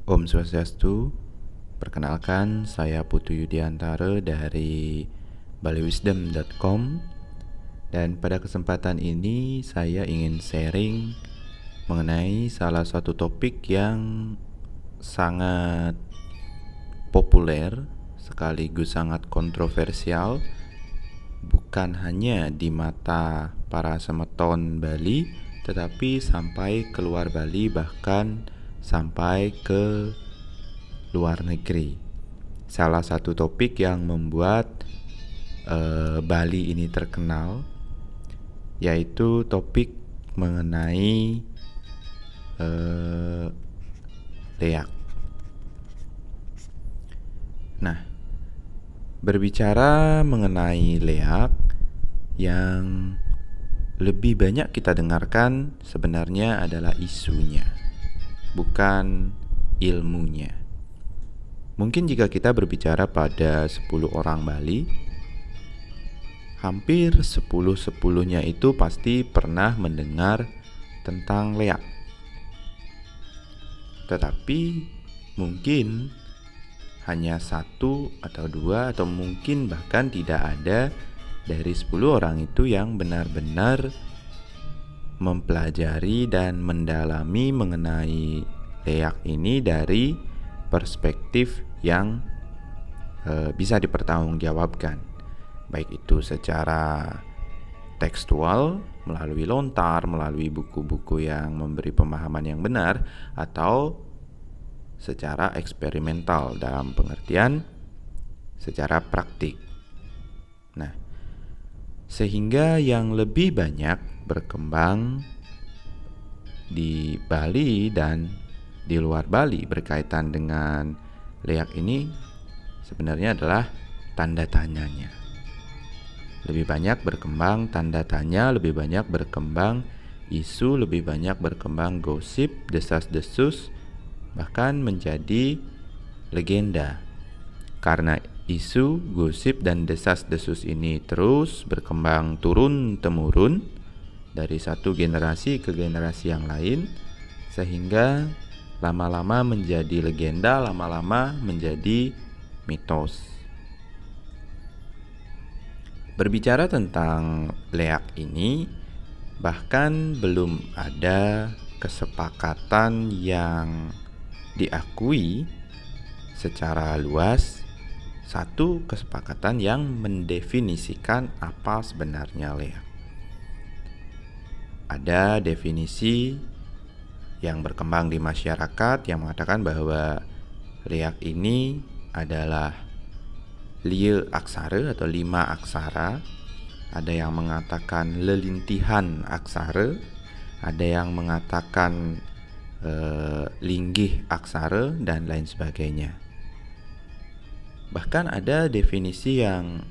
Om Swastiastu. Perkenalkan, saya Putu Yudiantara dari baliwisdom.com. Dan pada kesempatan ini saya ingin sharing mengenai salah satu topik yang sangat populer sekaligus sangat kontroversial, bukan hanya di mata para semeton Bali, tetapi sampai keluar Bali, bahkan sampai ke luar negeri. Salah satu topik yang membuat Bali ini terkenal yaitu topik mengenai leak. Nah, berbicara mengenai leak, yang lebih banyak kita dengarkan sebenarnya adalah isunya, bukan ilmunya. Mungkin jika kita berbicara pada 10 orang Bali, hampir 10-10-nya itu pasti pernah mendengar tentang leak. Tetapi mungkin hanya 1 atau 2 atau mungkin bahkan tidak ada dari 10 orang itu yang benar-benar mempelajari dan mendalami mengenai leak ini dari perspektif yang bisa dipertanggungjawabkan, baik itu secara tekstual, melalui lontar, melalui buku-buku yang memberi pemahaman yang benar, atau secara eksperimental dalam pengertian secara praktik. Nah, sehingga yang lebih banyak berkembang di Bali dan di luar Bali berkaitan dengan leak ini sebenarnya adalah tanda tanyanya. Lebih banyak berkembang tanda tanya, lebih banyak berkembang isu, lebih banyak berkembang gosip, desas-desus, bahkan menjadi legenda. Karena isu, gosip, dan desas-desus ini terus berkembang turun-temurun dari satu generasi ke generasi yang lain, sehingga lama-lama menjadi legenda, lama-lama menjadi mitos. Berbicara tentang leak ini, bahkan belum ada kesepakatan yang diakui secara luas, satu kesepakatan yang mendefinisikan apa sebenarnya leak. Ada definisi yang berkembang di masyarakat yang mengatakan bahwa leak ini adalah lie aksara atau 5 aksara. Ada yang mengatakan lelintihan aksara, ada yang mengatakan linggih aksara, dan lain sebagainya. Bahkan ada definisi yang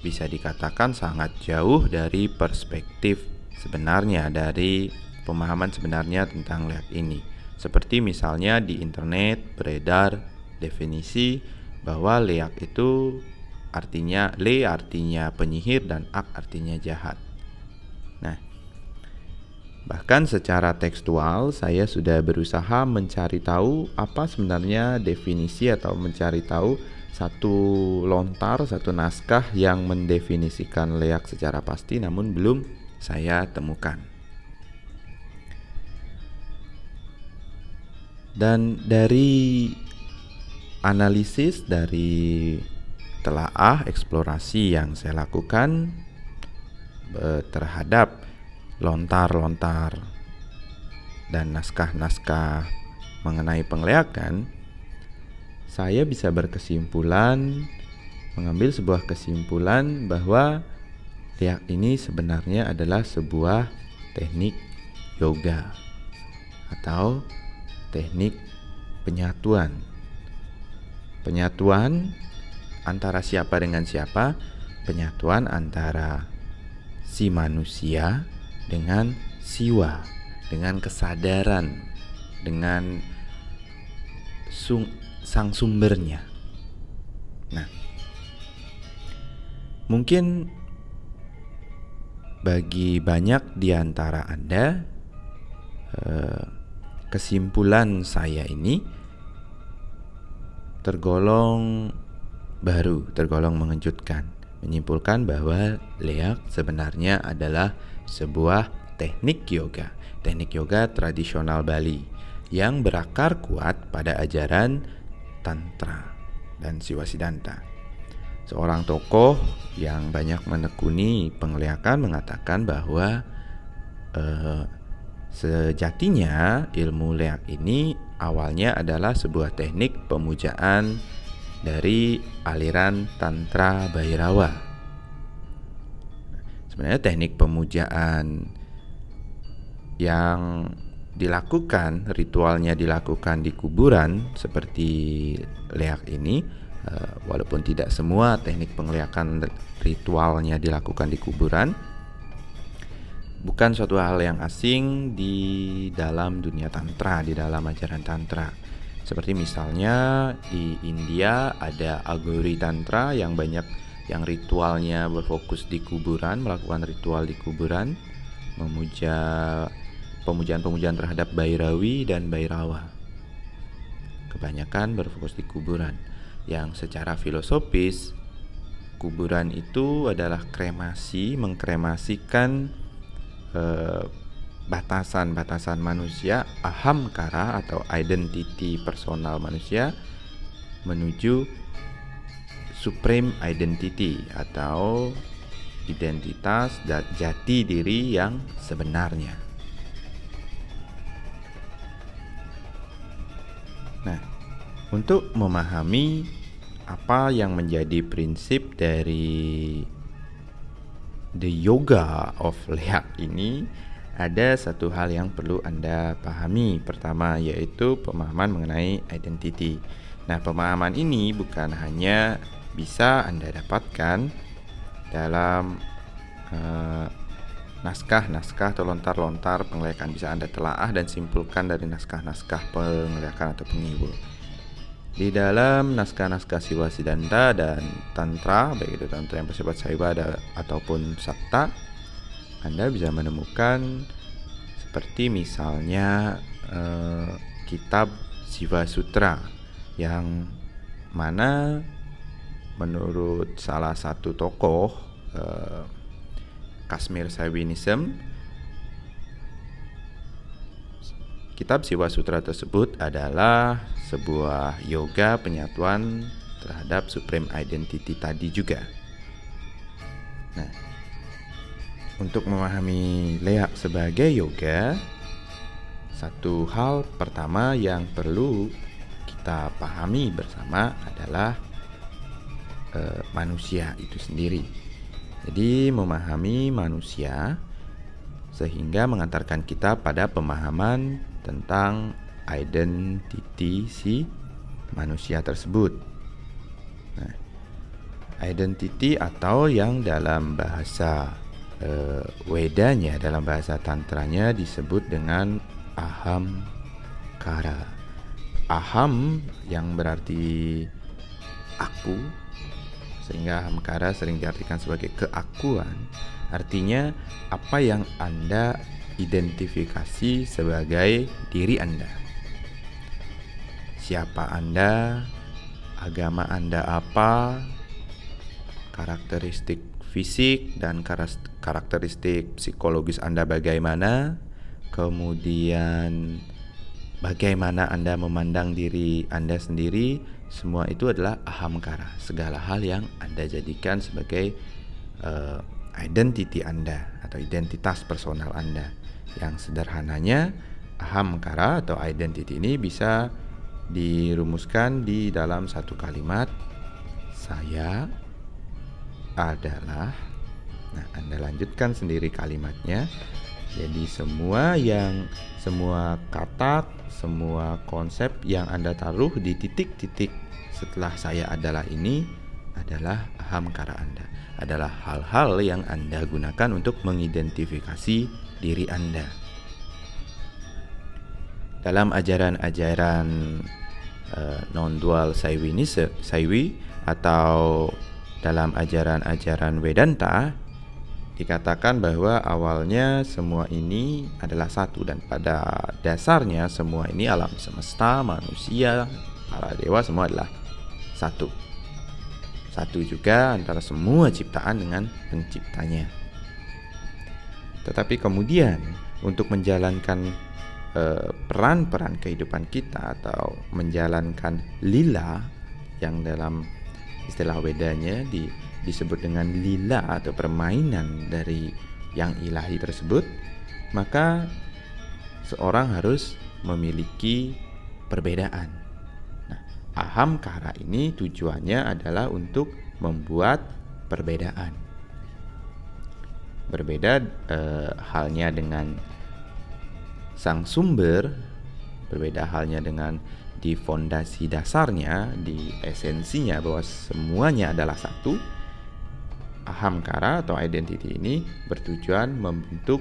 bisa dikatakan sangat jauh dari perspektif sebenarnya, dari pemahaman sebenarnya tentang leak ini. Seperti misalnya di internet beredar definisi bahwa leak itu artinya, le artinya penyihir dan ak artinya jahat. Nah, bahkan secara tekstual saya sudah berusaha mencari tahu apa sebenarnya definisi atau mencari tahu satu lontar, satu naskah yang mendefinisikan leak secara pasti, namun belum saya temukan. Dan dari analisis, dari telaah eksplorasi yang saya lakukan terhadap lontar-lontar dan naskah-naskah mengenai pengleakan, saya bisa mengambil sebuah kesimpulan bahwa leak ini sebenarnya adalah sebuah teknik yoga atau teknik penyatuan antara siapa dengan siapa, penyatuan antara si manusia dengan siwa, dengan kesadaran, dengan sang sumbernya. Nah, mungkin bagi banyak di antara Anda, kesimpulan saya ini tergolong baru, tergolong mengejutkan, menyimpulkan bahwa leak sebenarnya adalah sebuah teknik yoga tradisional Bali yang berakar kuat pada ajaran Tantra dan Siwasiddhanta. Seorang tokoh yang banyak menekuni pengleakan mengatakan bahwa sejatinya ilmu leak ini awalnya adalah sebuah teknik pemujaan dari aliran Tantra Bhairawa. Sebenarnya teknik pemujaan yang dilakukan, ritualnya dilakukan di kuburan seperti leak ini, walaupun tidak semua teknik pengleakan ritualnya dilakukan di kuburan, bukan suatu hal yang asing di dalam dunia tantra, di dalam ajaran tantra. Seperti misalnya di India ada Aghori Tantra yang banyak yang ritualnya berfokus di kuburan, melakukan ritual di kuburan, pemujaan terhadap Bhairawi dan Bhairawa. Kebanyakan berfokus di kuburan, yang secara filosofis kuburan itu adalah kremasi, mengkremasikan batasan-batasan manusia, ahamkara atau identity personal manusia menuju supreme identity atau identitas dan jati diri yang sebenarnya. Nah, untuk memahami apa yang menjadi prinsip dari the yoga of leak ini, ada satu hal yang perlu Anda pahami. Pertama, yaitu pemahaman mengenai identity. Nah, pemahaman ini bukan hanya bisa Anda dapatkan dalam naskah-naskah atau lontar-lontar pengleakan. Bisa Anda telaah dan simpulkan dari naskah-naskah pengleakan atau penghibur. Di dalam naskah-naskah Siwasiddhanta dan Tantra, baik itu Tantra yang bersifat Saiwa ataupun Sakta, Anda bisa menemukan seperti misalnya kitab Siva Sutra, yang mana menurut salah satu tokoh Kashmir Shaivism, kitab Siva Sutra tersebut adalah sebuah yoga penyatuan terhadap supreme identity tadi juga. Nah, untuk memahami leak sebagai yoga, satu hal pertama yang perlu kita pahami bersama adalah manusia itu sendiri. Jadi memahami manusia sehingga mengantarkan kita pada pemahaman tentang identity si manusia tersebut. Nah, identity atau yang dalam bahasa Wedanya, dalam bahasa tantranya disebut dengan ahamkara. Aham yang berarti aku, sehingga ahamkara sering diartikan sebagai keakuan. Artinya apa yang Anda identifikasi sebagai diri Anda. Siapa Anda, agama Anda apa, karakteristik fisik dan karakteristik psikologis Anda bagaimana, kemudian bagaimana Anda memandang diri Anda sendiri, semua itu adalah ahamkara. Segala hal yang Anda jadikan sebagai identity Anda atau identitas personal Anda. Yang sederhananya, ahamkara atau identity ini bisa dirumuskan di dalam satu kalimat, saya adalah. Nah, Anda lanjutkan sendiri kalimatnya. Jadi semua kata, semua konsep yang Anda taruh di titik-titik setelah saya adalah ini adalah ahamkara Anda. Adalah hal-hal yang Anda gunakan untuk mengidentifikasi diri Anda. Dalam ajaran-ajaran non-dual Saiwi atau dalam ajaran-ajaran Vedanta, dikatakan bahwa awalnya semua ini adalah satu, dan pada dasarnya semua ini alam semesta, manusia, para dewa semua adalah satu. Satu juga antara semua ciptaan dengan penciptanya. Tetapi kemudian untuk menjalankan peran-peran kehidupan kita atau menjalankan lila yang dalam istilah Wedanya disebut dengan lila atau permainan dari yang ilahi tersebut, maka seorang harus memiliki perbedaan. Nah, ahamkara ini tujuannya adalah untuk membuat perbedaan. Berbeda halnya dengan sang sumber, berbeda halnya dengan di fondasi dasarnya, di esensinya bahwa semuanya adalah satu. Ahamkara atau identity ini bertujuan membentuk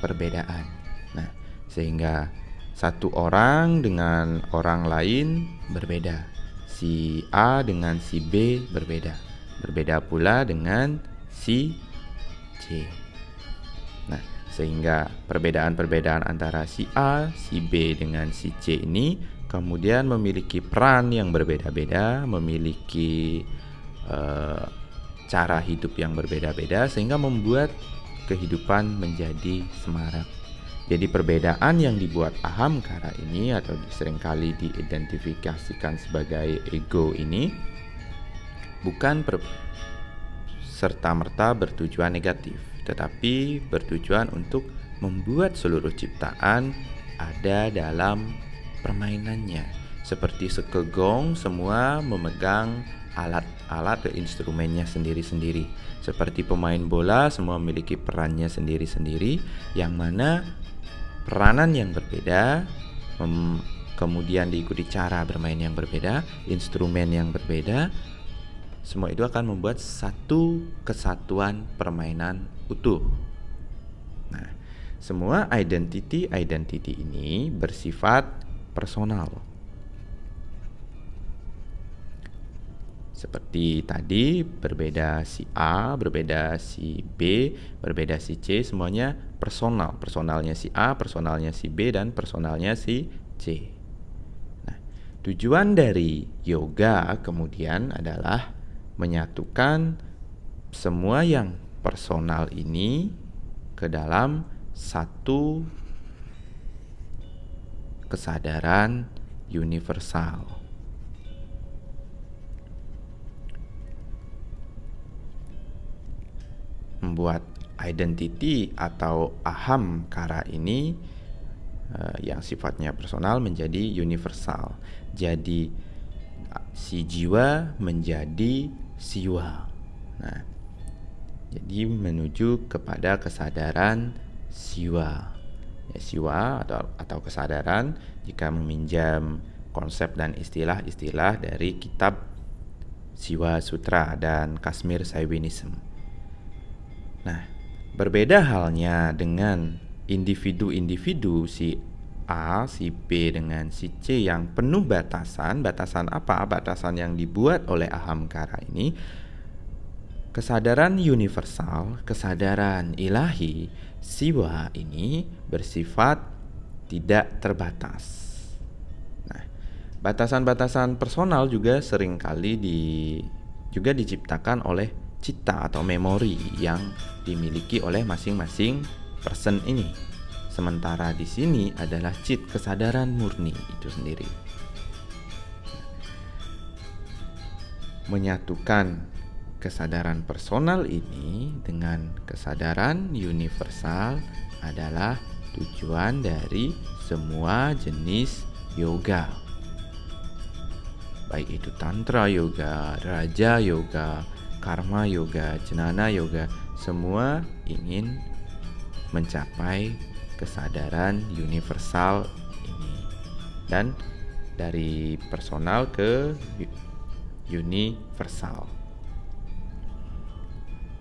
perbedaan. Nah, sehingga satu orang dengan orang lain berbeda. Si A dengan si B berbeda. Berbeda pula dengan si C. Nah, sehingga perbedaan-perbedaan antara si A, si B dengan si C ini kemudian memiliki peran yang berbeda-beda, memiliki cara hidup yang berbeda-beda, sehingga membuat kehidupan menjadi semarak. Jadi perbedaan yang dibuat ahamkara ini atau seringkali diidentifikasikan sebagai ego ini bukan serta-merta bertujuan negatif, tetapi bertujuan untuk membuat seluruh ciptaan ada dalam permainannya. Seperti sekegong, semua memegang alat-alat ke instrumennya sendiri-sendiri. Seperti pemain bola, semua memiliki perannya sendiri-sendiri, yang mana peranan yang berbeda kemudian diikuti cara bermain yang berbeda, instrumen yang berbeda. Semua itu akan membuat satu kesatuan permainan utuh. Nah, semua identity ini bersifat personal. Seperti tadi, berbeda si A, berbeda si B, berbeda si C, semuanya personal. Personalnya si A, personalnya si B, dan personalnya si C. Nah, tujuan dari yoga kemudian adalah menyatukan semua yang personal ini ke dalam satu kesadaran universal. Membuat identity atau ahamkara ini yang sifatnya personal menjadi universal. Jadi si jiwa menjadi siwa. Nah, jadi menuju kepada kesadaran siwa. Ya, siwa atau kesadaran jika meminjam konsep dan istilah-istilah dari kitab Siwa Sutra dan Kashmir Shaivism. Nah, berbeda halnya dengan individu-individu si A, si B dengan si C yang penuh batasan. Batasan apa? Batasan yang dibuat oleh ahamkara ini. Kesadaran universal, kesadaran ilahi, siwa ini bersifat tidak terbatas. Nah, batasan-batasan personal juga seringkali juga diciptakan oleh cita atau memori yang dimiliki oleh masing-masing person ini. Sementara di sini adalah cit, kesadaran murni itu sendiri. Menyatukan kesadaran personal ini dengan kesadaran universal adalah tujuan dari semua jenis yoga. Baik itu tantra yoga, raja yoga, karma yoga, jnana yoga, semua ingin mencapai kesadaran universal ini. Dan dari personal ke universal.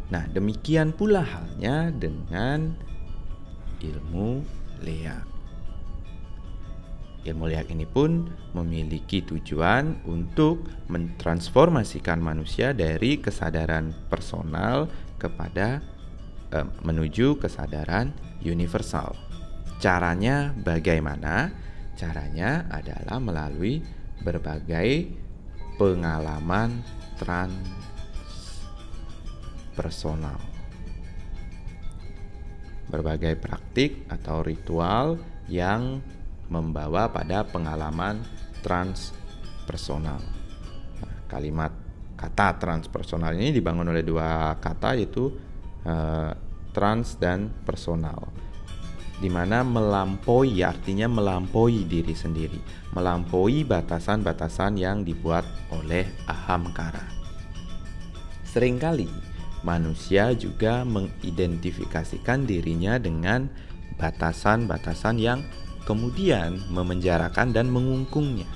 Nah, demikian pula halnya dengan ilmu leak. Ilmu leak ini pun memiliki tujuan untuk mentransformasikan manusia dari kesadaran personal kepada menuju kesadaran universal. Caranya bagaimana? Caranya adalah melalui berbagai pengalaman transpersonal. Berbagai praktik atau ritual yang membawa pada pengalaman transpersonal. Nah, kata transpersonal ini dibangun oleh dua kata, yaitu trans dan personal, di mana melampaui artinya melampaui diri sendiri, melampaui batasan-batasan yang dibuat oleh ahamkara. Seringkali manusia juga mengidentifikasikan dirinya dengan batasan-batasan yang kemudian memenjarakan dan mengungkungnya.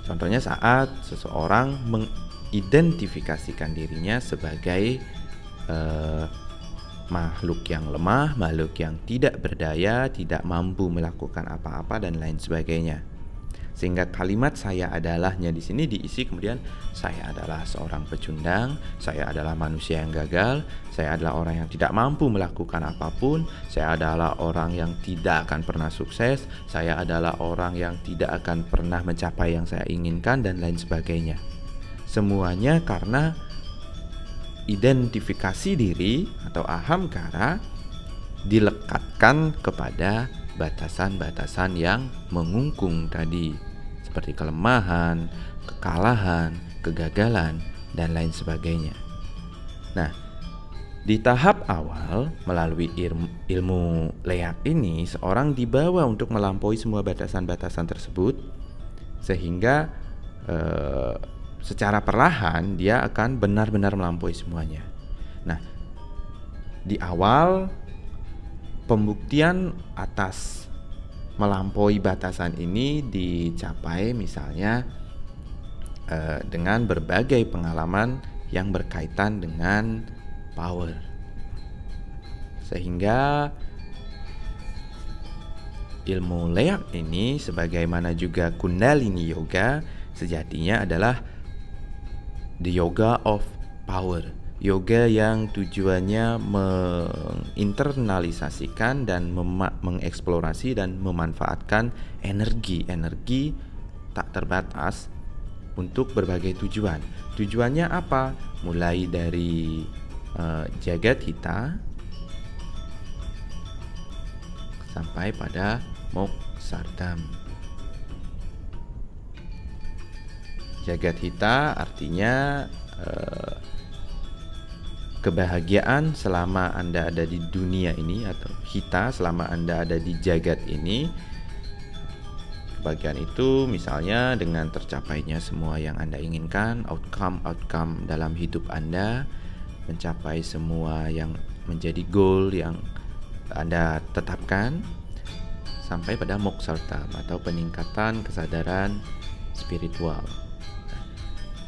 Contohnya saat seseorang mengidentifikasikan dirinya sebagai makhluk yang lemah, makhluk yang tidak berdaya, tidak mampu melakukan apa-apa dan lain sebagainya. Sehingga kalimat saya adalahnya di sini diisi kemudian saya adalah seorang pecundang, saya adalah manusia yang gagal, saya adalah orang yang tidak mampu melakukan apapun, saya adalah orang yang tidak akan pernah sukses, saya adalah orang yang tidak akan pernah mencapai yang saya inginkan dan lain sebagainya. Semuanya karena identifikasi diri atau ahamkara dilekatkan kepada batasan-batasan yang mengungkung tadi, seperti kelemahan, kekalahan, kegagalan, dan lain sebagainya. Nah, di tahap awal melalui ilmu leak ini, seorang dibawa untuk melampaui semua batasan-batasan tersebut, sehingga secara perlahan dia akan benar-benar melampaui semuanya. Nah, di awal pembuktian atas melampaui batasan ini dicapai misalnya dengan berbagai pengalaman yang berkaitan dengan power. Sehingga ilmu leak ini sebagaimana juga Kundalini Yoga sejatinya adalah the yoga of power. Yoga yang tujuannya menginternalisasikan dan mengeksplorasi dan memanfaatkan energi tak terbatas untuk berbagai tujuan. Tujuannya apa? Mulai dari Jagadhita sampai pada Moksardham. Jagadhita artinya kebahagiaan selama Anda ada di dunia ini, atau hita selama Anda ada di jagat ini. Kebahagiaan itu misalnya dengan tercapainya semua yang Anda inginkan, outcome dalam hidup Anda, mencapai semua yang menjadi goal yang Anda tetapkan, sampai pada Moksardham atau peningkatan kesadaran spiritual.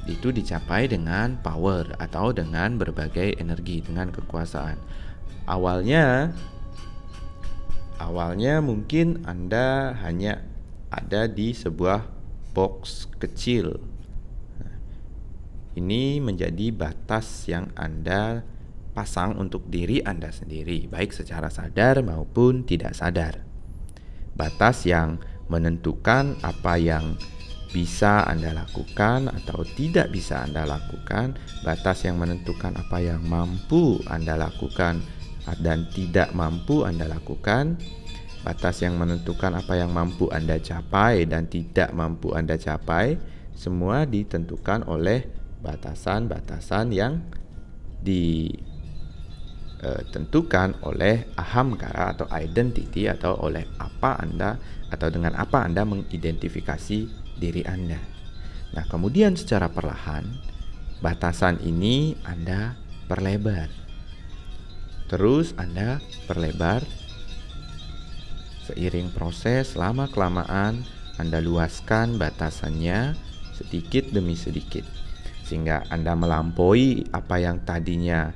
Itu dicapai dengan power atau dengan berbagai energi, dengan kekuasaan. Awalnya mungkin Anda hanya ada di sebuah box kecil. Ini menjadi batas yang Anda pasang untuk diri Anda sendiri, baik secara sadar maupun tidak sadar. Batas yang menentukan apa yang bisa Anda lakukan atau tidak bisa Anda lakukan, batas yang menentukan apa yang mampu Anda lakukan dan tidak mampu Anda lakukan, batas yang menentukan apa yang mampu Anda capai dan tidak mampu Anda capai, semua ditentukan oleh batasan-batasan yang ditentukan oleh ahamkara atau identity, atau oleh apa Anda atau dengan apa Anda mengidentifikasi diri Anda. Nah, kemudian secara perlahan batasan ini Anda perlebar. Terus Anda perlebar seiring proses, lama-kelamaan Anda luaskan batasannya sedikit demi sedikit, sehingga Anda melampaui apa yang tadinya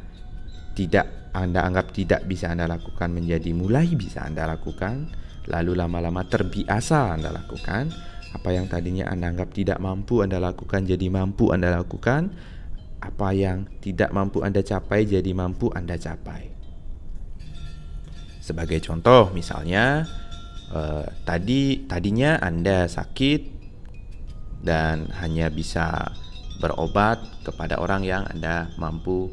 tidak Anda anggap tidak bisa Anda lakukan menjadi mulai bisa Anda lakukan, lalu lama-lama terbiasa Anda lakukan. Apa yang tadinya Anda anggap tidak mampu Anda lakukan jadi mampu Anda lakukan. Apa yang tidak mampu Anda capai jadi mampu Anda capai. Sebagai contoh misalnya tadinya Anda sakit dan hanya bisa berobat kepada orang yang Anda mampu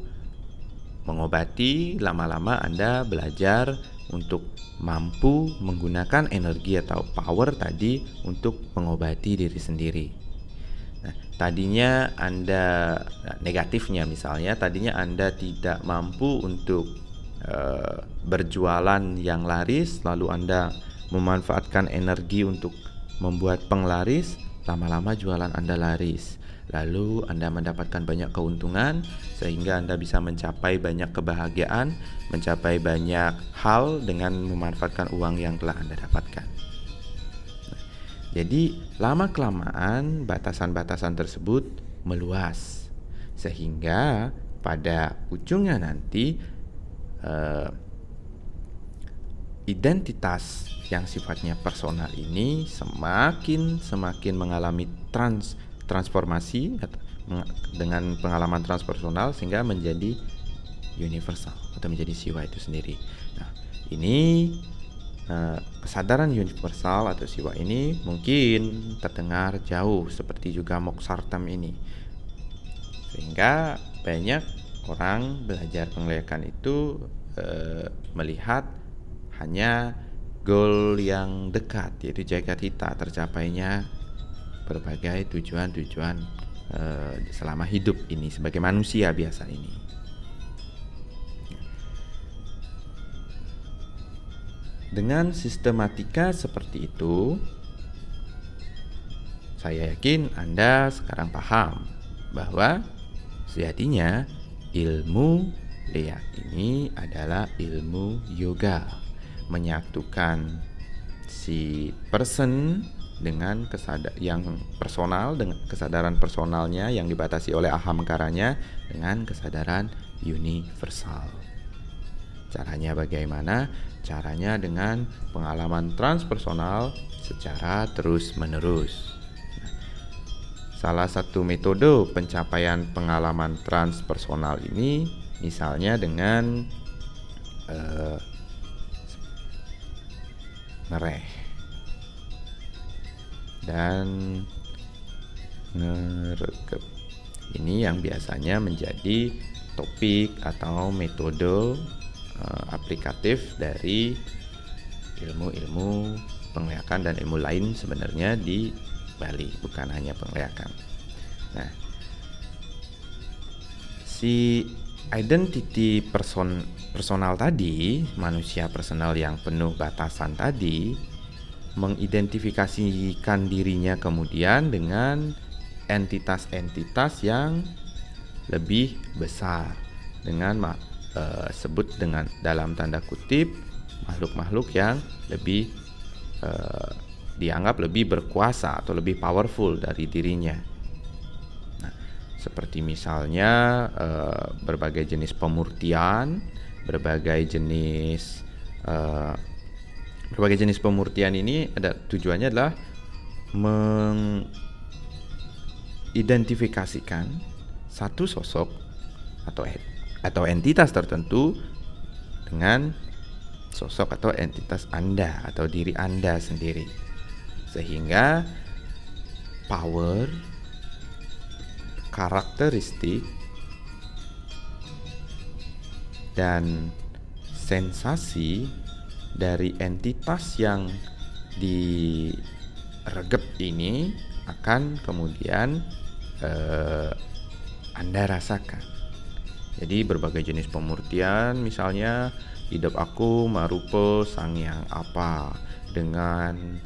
mengobati. Lama-lama Anda belajar untuk mampu menggunakan energi atau power tadi untuk mengobati diri sendiri. Nah, tadinya Anda negatifnya misalnya, tadinya Anda tidak mampu untuk berjualan yang laris, lalu Anda memanfaatkan energi untuk membuat penglaris, lama-lama jualan Anda laris. Lalu Anda mendapatkan banyak keuntungan sehingga Anda bisa mencapai banyak kebahagiaan, mencapai banyak hal dengan memanfaatkan uang yang telah Anda dapatkan. Jadi lama-kelamaan batasan-batasan tersebut meluas sehingga pada ujungnya nanti identitas yang sifatnya personal ini semakin mengalami transformasi dengan pengalaman transpersonal sehingga menjadi universal atau menjadi siwa itu sendiri. Nah, ini kesadaran universal atau siwa ini mungkin terdengar jauh seperti juga Moksartam ini, sehingga banyak orang belajar penglihatan itu melihat hanya goal yang dekat, yaitu Jagatita, tercapainya berbagai tujuan-tujuan selama hidup ini sebagai manusia biasa ini. Dengan sistematika seperti itu, saya yakin Anda sekarang paham bahwa sejatinya ilmu Leak ini adalah ilmu yoga, menyatukan si person dengan yang personal, dengan kesadaran personalnya yang dibatasi oleh ahamkaranya dengan kesadaran universal. Caranya bagaimana? Caranya dengan pengalaman transpersonal secara terus-menerus. Salah satu metode pencapaian pengalaman transpersonal ini misalnya dengan ngereh dan ngerekep. Ini yang biasanya menjadi topik atau metode aplikatif dari ilmu-ilmu penglihatan dan ilmu lain sebenarnya di Bali, bukan hanya penglihatan. Nah, si identity personal tadi, manusia personal yang penuh batasan tadi, mengidentifikasikan dirinya kemudian dengan entitas-entitas yang lebih besar, dengan sebut dengan dalam tanda kutip makhluk-makhluk yang lebih dianggap lebih berkuasa atau lebih powerful dari dirinya. Seperti misalnya berbagai jenis pemurtian, berbagai jenis pemurtian ini tujuannya adalah mengidentifikasikan satu sosok atau entitas tertentu dengan sosok atau entitas Anda atau diri Anda sendiri, sehingga power, karakteristik, dan sensasi dari entitas yang diregep ini akan kemudian Anda rasakan. Jadi berbagai jenis pemurtian, misalnya hidup aku marupa sang yang apa dengan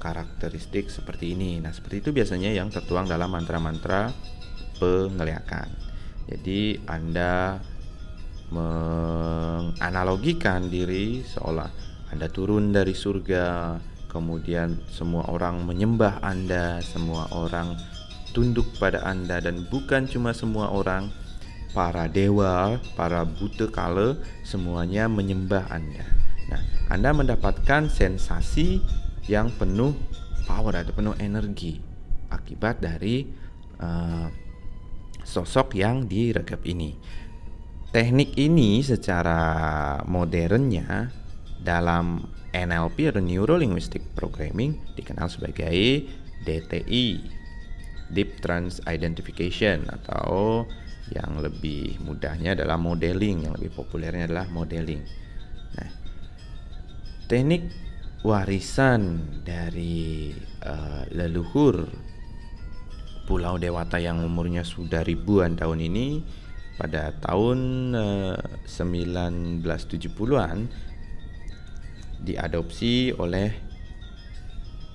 karakteristik seperti ini. Nah, seperti itu biasanya yang tertuang dalam mantra-mantra penglihatan. Jadi Anda menganalogikan diri seolah Anda turun dari surga, kemudian semua orang menyembah Anda, semua orang tunduk pada Anda, dan bukan cuma semua orang, para dewa, para buta kala, semuanya menyembah Anda. Nah, Anda mendapatkan sensasi yang penuh power atau penuh energi akibat dari sosok yang diregep ini. Teknik ini secara modernnya dalam NLP atau Neuro Linguistic Programming dikenal sebagai DTI, Deep Trance Identification, atau yang lebih mudahnya adalah modeling, yang lebih populernya adalah modeling. Nah, teknik warisan dari leluhur Pulau Dewata yang umurnya sudah ribuan tahun ini pada tahun 1970-an diadopsi oleh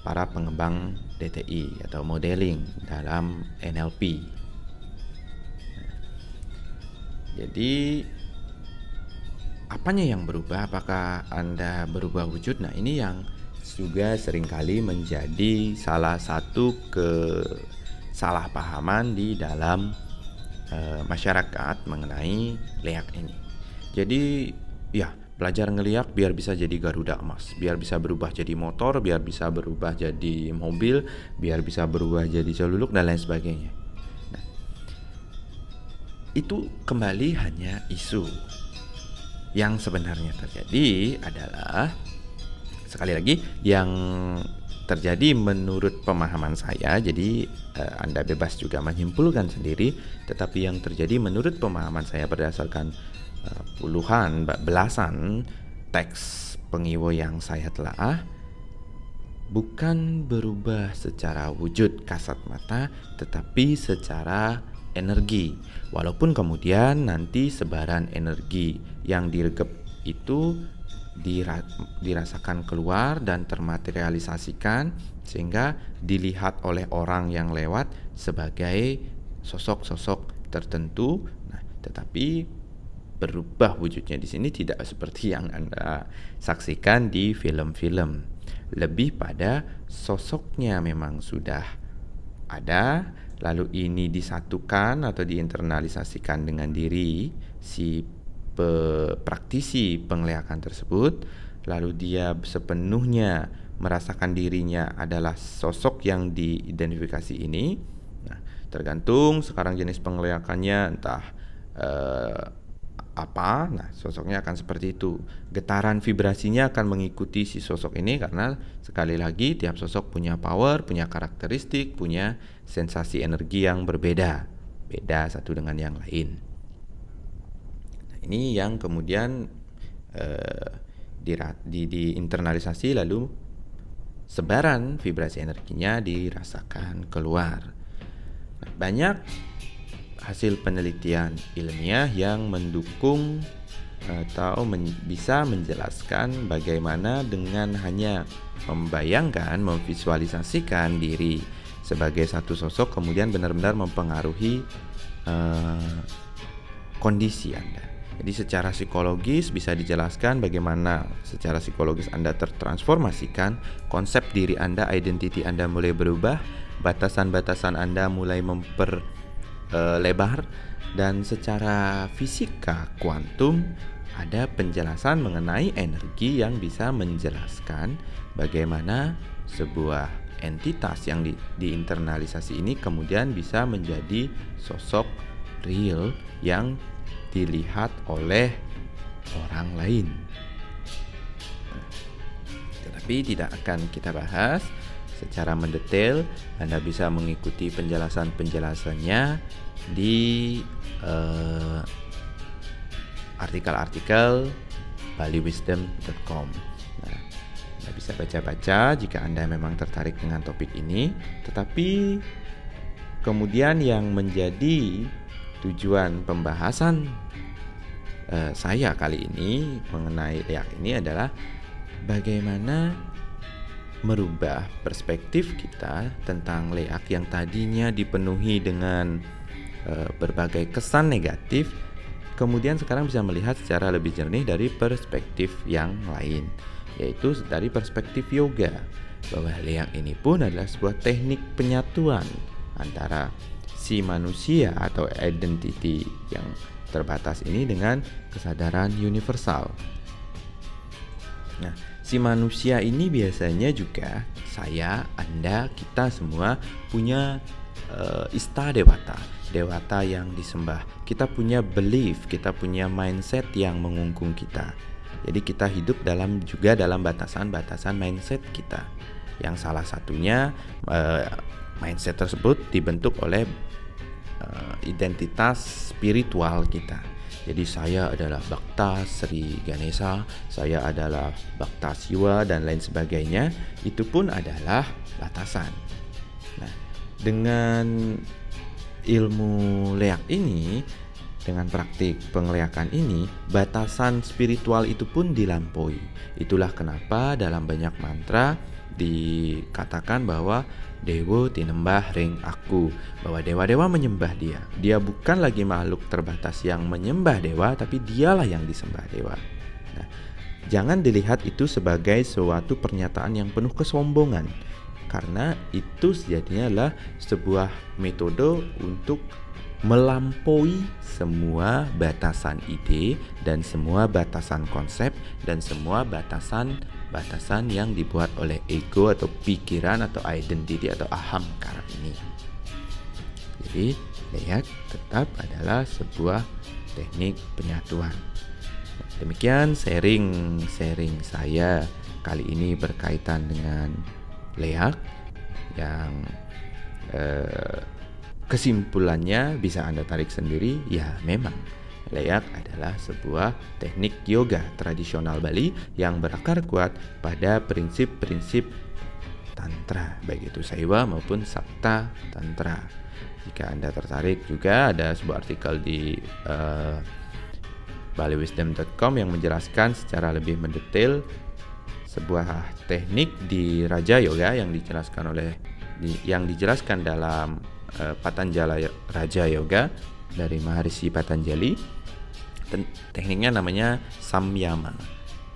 para pengembang DTI atau modeling dalam NLP. Jadi apanya yang berubah? Apakah Anda berubah wujud? Nah, ini yang juga seringkali menjadi salah satu kesalahpahaman di dalam masyarakat mengenai leak ini. Jadi ya, belajar ngeliak biar bisa jadi Garuda emas, biar bisa berubah jadi motor, biar bisa berubah jadi mobil, biar bisa berubah jadi celuluk dan lain sebagainya. Nah, itu kembali hanya isu. Yang sebenarnya terjadi adalah, sekali lagi, yang terjadi menurut pemahaman saya, jadi Anda bebas juga menyimpulkan sendiri, tetapi yang terjadi menurut pemahaman saya berdasarkan puluhan, belasan teks Penghiwo yang saya telaah, bukan berubah secara wujud kasat mata, tetapi secara energi. Walaupun kemudian nanti sebaran energi yang diregep itu dirasakan keluar dan termaterialisasikan sehingga dilihat oleh orang yang lewat sebagai sosok-sosok tertentu. Nah, tetapi berubah wujudnya di sini tidak seperti yang Anda saksikan di film-film. Lebih pada sosoknya memang sudah ada, lalu ini disatukan atau diinternalisasikan dengan diri si praktisi penglihatan tersebut, lalu dia sepenuhnya merasakan dirinya adalah sosok yang diidentifikasi ini. Nah, tergantung sekarang jenis penglihatannya entah apa, nah sosoknya akan seperti itu. Getaran vibrasinya akan mengikuti si sosok ini karena sekali lagi tiap sosok punya power, punya karakteristik, punya sensasi energi yang berbeda, beda satu dengan yang lain. Ini yang kemudian diinternalisasi, lalu sebaran vibrasi energinya dirasakan keluar. Nah, banyak hasil penelitian ilmiah yang mendukung atau bisa menjelaskan bagaimana dengan hanya membayangkan, memvisualisasikan diri sebagai satu sosok kemudian benar-benar mempengaruhi kondisi Anda. Jadi secara psikologis bisa dijelaskan bagaimana secara psikologis Anda tertransformasikan, konsep diri Anda, identity Anda mulai berubah, batasan-batasan Anda mulai memperlebar, dan secara fisika kuantum ada penjelasan mengenai energi yang bisa menjelaskan bagaimana sebuah entitas yang diinternalisasi ini kemudian bisa menjadi sosok real yang dilihat oleh orang lain. Tetapi tidak akan kita bahas secara mendetail. Anda bisa mengikuti penjelasan-penjelasannya di artikel-artikel baliwisdom.com. Nah, Anda bisa baca-baca jika Anda memang tertarik dengan topik ini. Tetapi kemudian yang menjadi tujuan pembahasan saya kali ini mengenai leak ini adalah bagaimana merubah perspektif kita tentang leak yang tadinya dipenuhi dengan berbagai kesan negatif, kemudian sekarang bisa melihat secara lebih jernih dari perspektif yang lain, yaitu dari perspektif yoga, bahwa leak ini pun adalah sebuah teknik penyatuan antara si manusia atau identity yang terbatas ini dengan kesadaran universal. Nah, si manusia ini biasanya juga saya, Anda, kita semua punya ista dewata, dewata yang disembah. Kita punya belief, kita punya mindset yang mengungkung kita. Jadi kita hidup juga dalam batasan-batasan mindset kita. yang salah satunya mindset tersebut dibentuk oleh identitas spiritual kita. Jadi saya adalah Bhakta Sri Ganesha, saya adalah Bhakta Siwa dan lain sebagainya. Itu pun adalah batasan. Nah, dengan ilmu leak ini, dengan praktik pengeleakan ini, batasan spiritual itu pun dilampaui. Itulah kenapa dalam banyak mantra dikatakan bahwa Dewa tinembah ring aku, bahwa dewa-dewa menyembah dia. Dia bukan lagi makhluk terbatas yang menyembah dewa, tapi dialah yang disembah dewa. Nah, jangan dilihat itu sebagai suatu pernyataan yang penuh kesombongan, karena itu sejatinya adalah sebuah metode untuk melampaui semua batasan ide dan semua batasan konsep dan semua batasan yang dibuat oleh ego atau pikiran atau identity atau ahamkara ini. Jadi leak tetap adalah sebuah teknik penyatuan. Demikian sharing saya kali ini berkaitan dengan leak yang kesimpulannya bisa Anda tarik sendiri, ya memang leak adalah sebuah teknik yoga tradisional Bali yang berakar kuat pada prinsip-prinsip tantra, baik itu Saiwa maupun Sakta Tantra. Jika Anda tertarik, juga ada sebuah artikel di baliwisdom.com yang menjelaskan secara lebih mendetail sebuah teknik di Raja Yoga yang dijelaskan dalam Patanjala Raja Yoga dari Maharishi Patanjali. Tekniknya namanya samyama.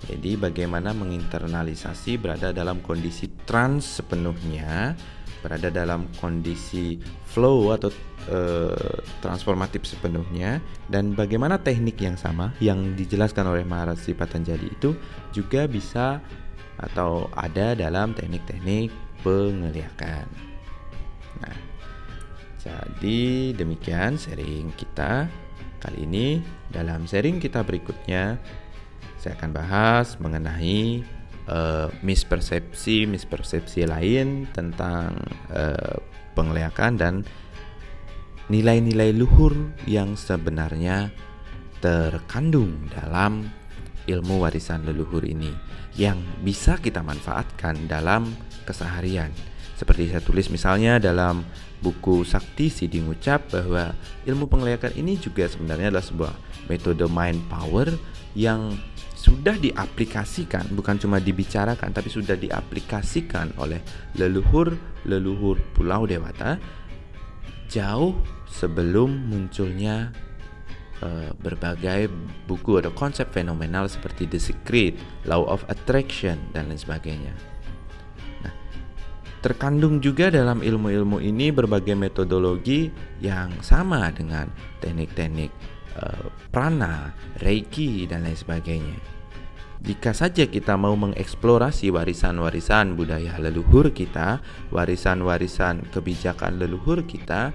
Jadi bagaimana menginternalisasi, berada dalam kondisi trans sepenuhnya, berada dalam kondisi flow atau transformatif sepenuhnya, dan bagaimana teknik yang sama yang dijelaskan oleh Maharishi Patanjali itu juga bisa atau ada dalam teknik-teknik pengeliakan. Nah, jadi demikian sharing kita kali ini. Dalam sharing kita berikutnya, saya akan bahas mengenai mispersepsi lain tentang pengeliakan dan nilai-nilai luhur yang sebenarnya terkandung dalam ilmu warisan leluhur ini yang bisa kita manfaatkan dalam keseharian. Seperti saya tulis misalnya dalam buku Sakti Siddhi Ngucap, bahwa ilmu pengeliakan ini juga sebenarnya adalah sebuah metode mind power yang sudah diaplikasikan, bukan cuma dibicarakan, tapi sudah diaplikasikan oleh leluhur Pulau Dewata jauh sebelum munculnya berbagai buku atau konsep fenomenal seperti The Secret, Law of Attraction, dan lain sebagainya. Terkandung juga dalam ilmu-ilmu ini berbagai metodologi yang sama dengan teknik-teknik prana, reiki, dan lain sebagainya. Jika saja kita mau mengeksplorasi warisan-warisan budaya leluhur kita, warisan-warisan kebijakan leluhur kita,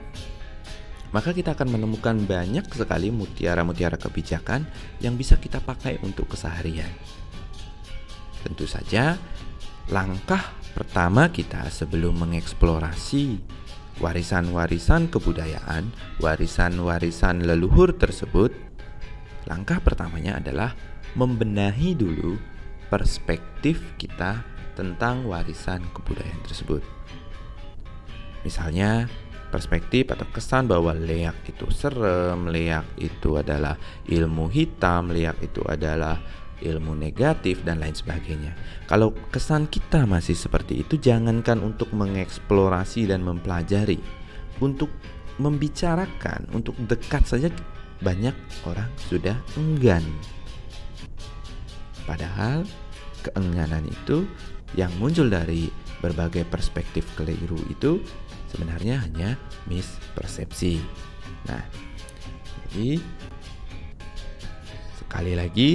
maka kita akan menemukan banyak sekali mutiara-mutiara kebijakan yang bisa kita pakai untuk keseharian. Tentu saja, langkah pertama kita sebelum mengeksplorasi warisan-warisan kebudayaan, warisan-warisan leluhur tersebut, langkah pertamanya adalah membenahi dulu perspektif kita tentang warisan kebudayaan tersebut. Misalnya, perspektif atau kesan bahwa leak itu serem, leak itu adalah ilmu hitam, leak itu adalah ilmu negatif, dan lain sebagainya. Kalau kesan kita masih seperti itu, jangankan untuk mengeksplorasi dan mempelajari, untuk membicarakan, untuk dekat saja banyak orang sudah enggan. Padahal keengganan itu yang muncul dari berbagai perspektif keliru itu sebenarnya hanya mispersepsi. Nah, jadi sekali lagi,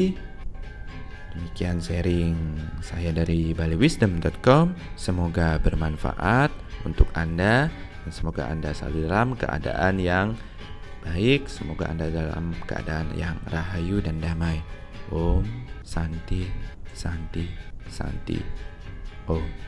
demikian sharing saya dari baliwisdom.com. Semoga bermanfaat untuk Anda, dan semoga Anda selalu dalam keadaan yang baik. Semoga Anda dalam keadaan yang rahayu dan damai. Om Santi Santi Santi Om.